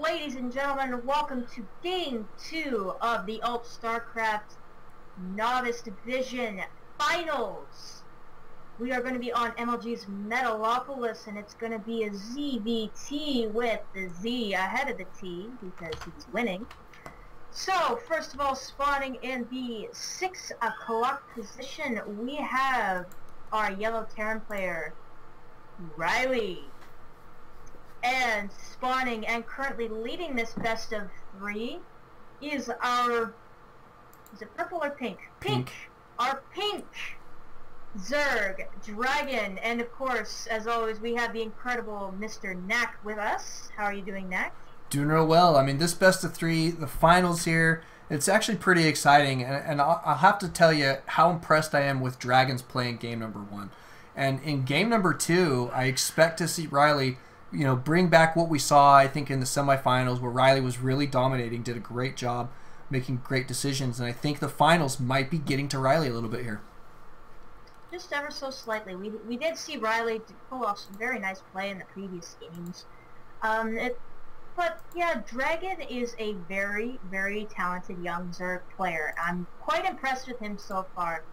Ladies and gentlemen, welcome to Game 2 of the Alt StarCraft Novice Division Finals. We are going to be on MLG's Metalopolis, and it's going to be a ZVT with the Z ahead of the T, because he's winning. So, first of all, spawning in the 6 o'clock position, we have our Yellow Terran player, Riley. And spawning and currently leading this best of 3 is our, is it purple or pink? Pink. Our pink xDragon. And of course, as always, we have the incredible Mr. Knack with us. How are you doing, Knack? Doing real well. I mean, this best of 3, the finals here, it's actually pretty exciting. And I'll have to tell you how impressed I am with Dragons playing game number 1. And in game number 2, I expect to see Riley, you know, bring back what we saw, I think, in the semifinals, where Riley was really dominating, did a great job making great decisions, and I think the finals might be getting to Riley a little bit here. Just ever so slightly. We did see Riley pull off some very nice play in the previous games. But yeah, Dragon is a very, very talented young Zerg player. I'm quite impressed with him so far.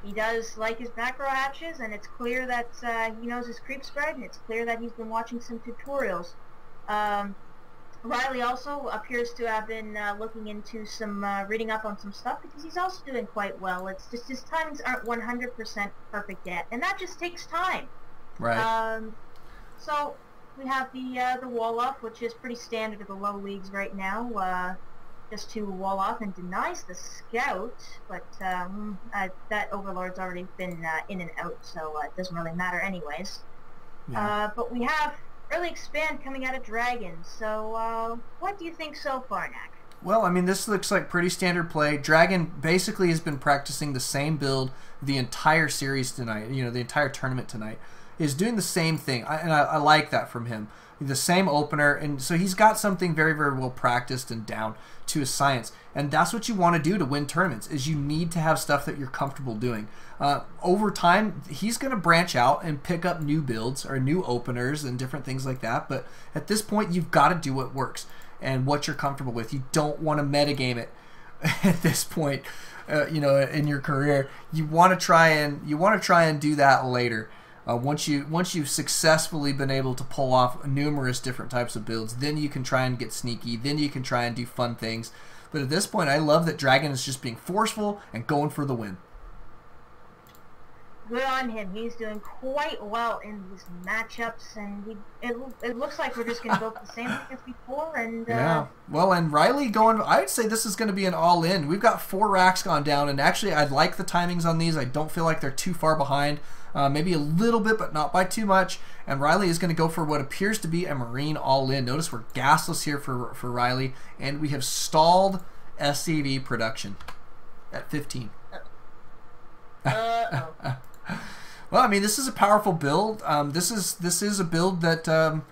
He does like his macro hatches, and it's clear that he knows his creep spread, and it's clear that he's been watching some tutorials. Riley also appears to have been looking into some, reading up on some stuff, because he's also doing quite well. It's just his timings aren't 100% perfect yet, and that just takes time. Right. So we have the wall off, which is pretty standard of the low leagues right now. Just to wall off and denies the scout, but that Overlord's already been in and out, so it doesn't really matter anyways. Yeah. But we have early expand coming out of Dragon, so what do you think so far, Knack? Well, I mean, this looks like pretty standard play. Dragon basically has been practicing the same build the entire series tonight, you know, the entire tournament tonight. Is doing the same thing, and I like that from him. The same opener, and so he's got something very, very well practiced and down to his science, and that's what you want to do to win tournaments, is you need to have stuff that you're comfortable doing. Over time, he's going to branch out and pick up new builds or new openers and different things like that, but at this point, you've got to do what works and what you're comfortable with. You don't want to metagame it at this point, you know, in your career. You want to try and do that later. Once you've successfully been able to pull off numerous different types of builds, then you can try and get sneaky, then you can try and do fun things. But at this point, I love that Dragon is just being forceful and going for the win. Good on him. He's doing quite well in these matchups, and it looks like we're just going to go for the same thing as before. And yeah, well, and Riley going, I'd say this is going to be an all-in. We've got 4 racks gone down, and actually I like the timings on these. I don't feel like they're too far behind. Maybe a little bit, but not by too much. And Riley is going to go for what appears to be a Marine all-in. Notice we're gasless here for Riley, and we have stalled SCV production at 15. Well, I mean, this is a powerful build. This is a build that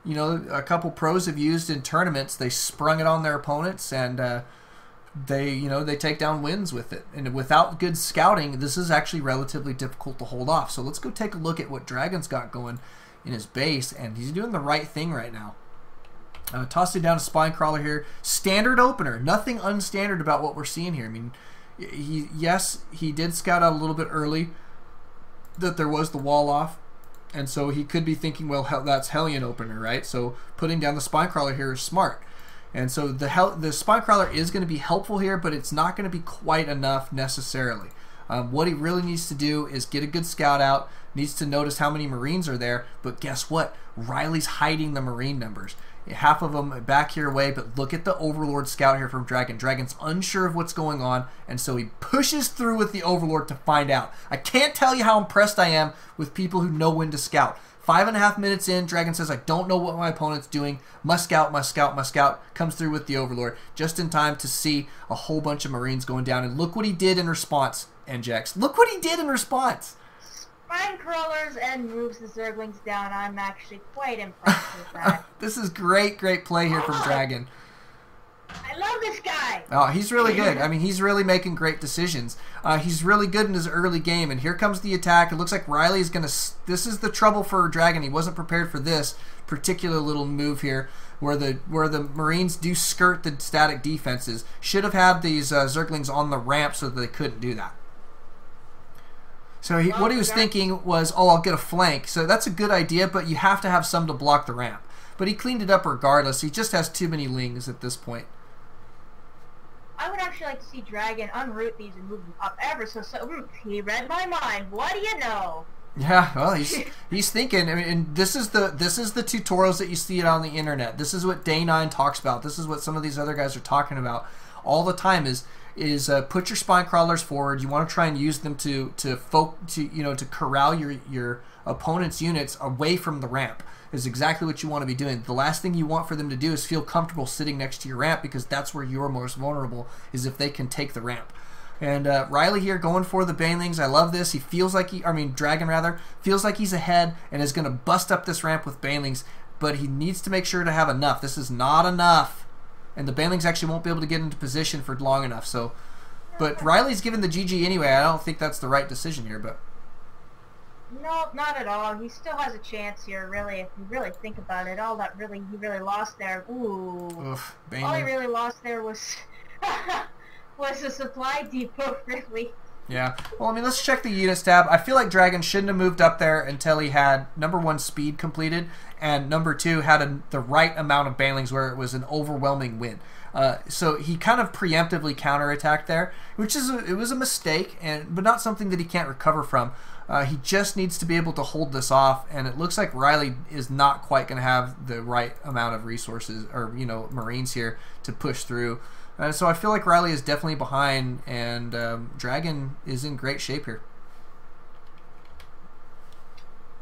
you know, a couple pros have used in tournaments. They sprung it on their opponents, and they take down wins with it. And without good scouting, this is actually relatively difficult to hold off. So let's go take a look at what Dragon's got going in his base, and he's doing the right thing right now. Tossed it down to Spinecrawler here. Standard opener. Nothing unstandard about what we're seeing here. I mean, he did scout out a little bit early that there was the wall off, and so he could be thinking, well, that's Hellion opener, right? So putting down the Spinecrawler here is smart. And so the Spinecrawler is going to be helpful here, but it's not going to be quite enough necessarily. What he really needs to do is get a good scout out, needs to notice how many Marines are there, but guess what? Riley's hiding the Marine numbers. Half of them back here away, but look at the Overlord scout here from Dragon. Dragon's unsure of what's going on, and so he pushes through with the Overlord to find out. I can't tell you how impressed I am with people who know when to scout. 5.5 minutes in, Dragon says, I don't know what my opponent's doing. Must scout, must scout, must scout. Comes through with the Overlord just in time to see a whole bunch of Marines going down. And look what he did in response, NJX. Look what he did in response. Spine crawlers and moves the Zerglings down. I'm actually quite impressed with that. This is great, great play here from Dragon. I love this guy. right. Oh, he's really good. I mean, he's really making great decisions. He's really good in his early game, and here comes the attack. It looks like Riley is going to... This is the trouble for Dragon. He wasn't prepared for this particular little move here, where the Marines do skirt the static defenses. Should have had these Zerglings on the ramp so that they couldn't do that. So what he was thinking was, oh, I'll get a flank. So that's a good idea, but you have to have some to block the ramp. But he cleaned it up regardless. He just has too many lings at this point. I would actually like to see Dragon unroot these and move them up ever so. He read my mind. What do you know? Yeah, well, he's thinking. I mean, and this is the tutorials that you see it on the internet. This is what Day 9 talks about. This is what some of these other guys are talking about all the time. Is put your spine crawlers forward. You want to try and use them to corral your opponent's units away from the ramp. Is exactly what you want to be doing. The last thing you want for them to do is feel comfortable sitting next to your ramp, because that's where you're most vulnerable, is if they can take the ramp. And Riley here going for the Banelings. I love this. He feels like Dragon rather, feels like he's ahead and is going to bust up this ramp with Banelings, but he needs to make sure to have enough. This is not enough. And the Banelings actually won't be able to get into position for long enough. So, but Riley's given the GG anyway. I don't think that's the right decision here, but... No, not at all. He still has a chance here, really, if you really think about it. All that he really lost there. Ooh. Oof, all he really lost there was was a supply depot, really. Yeah. Well, I mean, let's check the units tab. I feel like Dragon shouldn't have moved up there until he had, number 1, speed completed, and number 2, had the right amount of Banelings where it was an overwhelming win. So he kind of preemptively counterattacked there, which it was a mistake, but not something that he can't recover from. He just needs to be able to hold this off, and it looks like Riley is not quite going to have the right amount of resources or Marines here to push through. So I feel like Riley is definitely behind, and Dragon is in great shape here.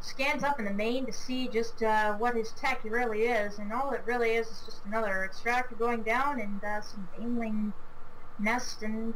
Scans up in the main to see just what his tech really is, and all it really is just another extractor going down and some Baneling nest, and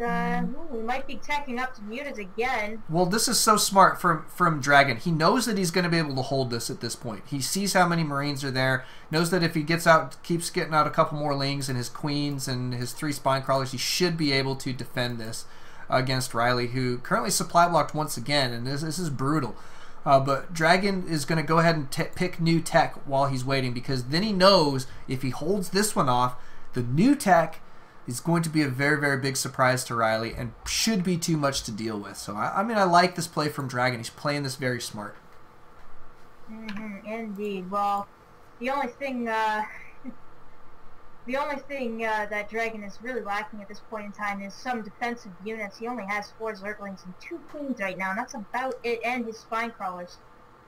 we might be teching up to muted again. Well, this is so smart from Dragon. He knows that he's going to be able to hold this at this point. He sees how many Marines are there, knows that if he keeps getting out a couple more Lings and his Queens and his 3 spine crawlers, he should be able to defend this against Riley, who currently supply blocked once again, and this is brutal. But Dragon is going to go ahead and pick new tech while he's waiting, because then he knows if he holds this one off, the new tech is going to be a very, very big surprise to Riley and should be too much to deal with. So, I mean, I like this play from Dragon. He's playing this very smart. Indeed. Well, the only thing that Dragon is really lacking at this point in time is some defensive units. He only has 4 Zerglings and 2 Queens right now, and that's about it, and his spine crawlers.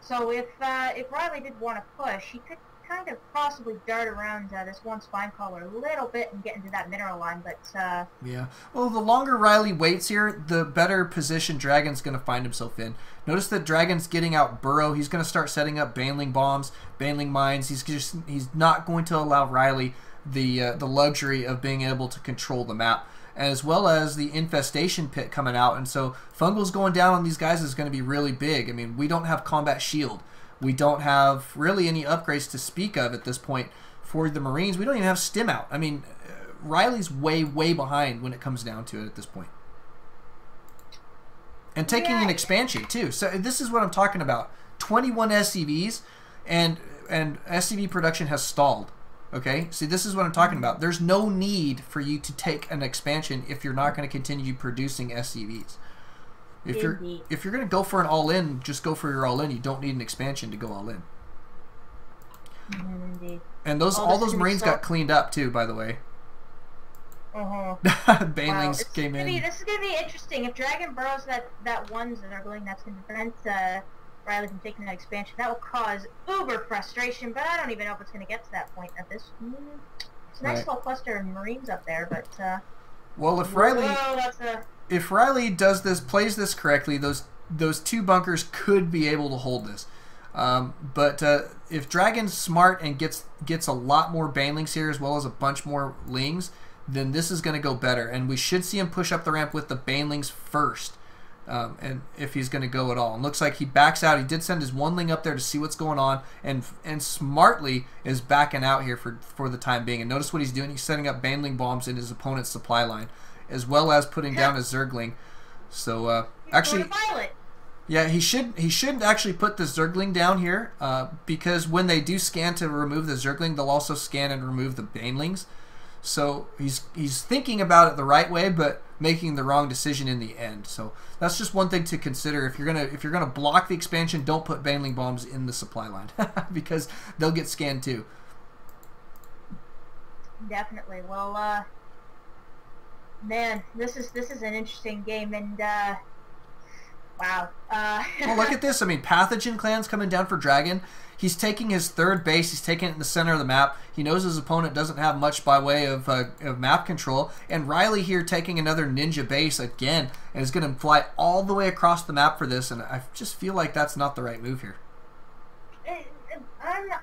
So if Riley did want to push, he could kind of possibly dart around this 1 spine crawler a little bit and get into that mineral line, but yeah. Well, the longer Riley waits here, the better position Dragon's going to find himself in. Notice that Dragon's getting out Burrow. He's going to start setting up Baneling bombs, Baneling mines. He's not going to allow Riley the luxury of being able to control the map, as well as the infestation pit coming out. And so Fungal's going down on these guys is going to be really big. I mean, we don't have combat shield. We don't have really any upgrades to speak of at this point for the Marines. We don't even have stim out. I mean, Riley's way, way behind when it comes down to it at this point. And taking an expansion, too. So this is what I'm talking about. 21 SCVs, and SCV production has stalled. Okay? See, this is what I'm talking about. There's no need for you to take an expansion if you're not going to continue producing SCVs. If you're going to go for an all-in, just go for your all-in. You don't need an expansion to go all-in. Indeed. And all those Marines got cleaned up too, by the way. Banelings came in. This is going to be interesting. If Dragon burrows that 1 Zergling, that's going to prevent Riley from taking that expansion. That will cause uber frustration, but I don't even know if it's going to get to that point at this. It's a nice little cluster of Marines up there, but well, if Riley plays this correctly, those 2 bunkers could be able to hold this. But if Dragon's smart and gets a lot more Banelings here, as well as a bunch more Lings, then this is going to go better. And we should see him push up the ramp with the Banelings first. and if he's going to go at all. And looks like he backs out. He did send his 1-ling up there to see what's going on, and smartly is backing out here for the time being. And notice what he's doing. He's setting up baneling bombs in his opponent's supply line, as well as putting down a Zergling. So actually, yeah, he should actually put the Zergling down here, because when they do scan to remove the Zergling, they'll also scan and remove the banelings. So he's thinking about it the right way, but making the wrong decision in the end. So that's just one thing to consider. If you're gonna block the expansion, don't put baneling bombs in the supply line because they'll get scanned too. Definitely. Well, man, this is an interesting game, and wow. Well, look at this. I mean, Pathogen Clan's coming down for Dragon. He's taking his third base. He's taking it in the center of the map. He knows his opponent doesn't have much by way of map control. And Riley here taking another ninja base again, and is going to fly all the way across the map for this. And I just feel like that's not the right move here.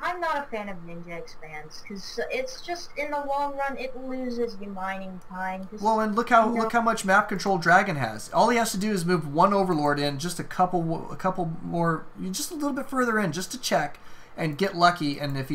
I'm not a fan of ninja expands, because it's just, in the long run, it loses you mining time. Well, and look how much map control Dragon has. All he has to do is move one Overlord in, just a couple more, just a little bit further in, just to check and get lucky. And if he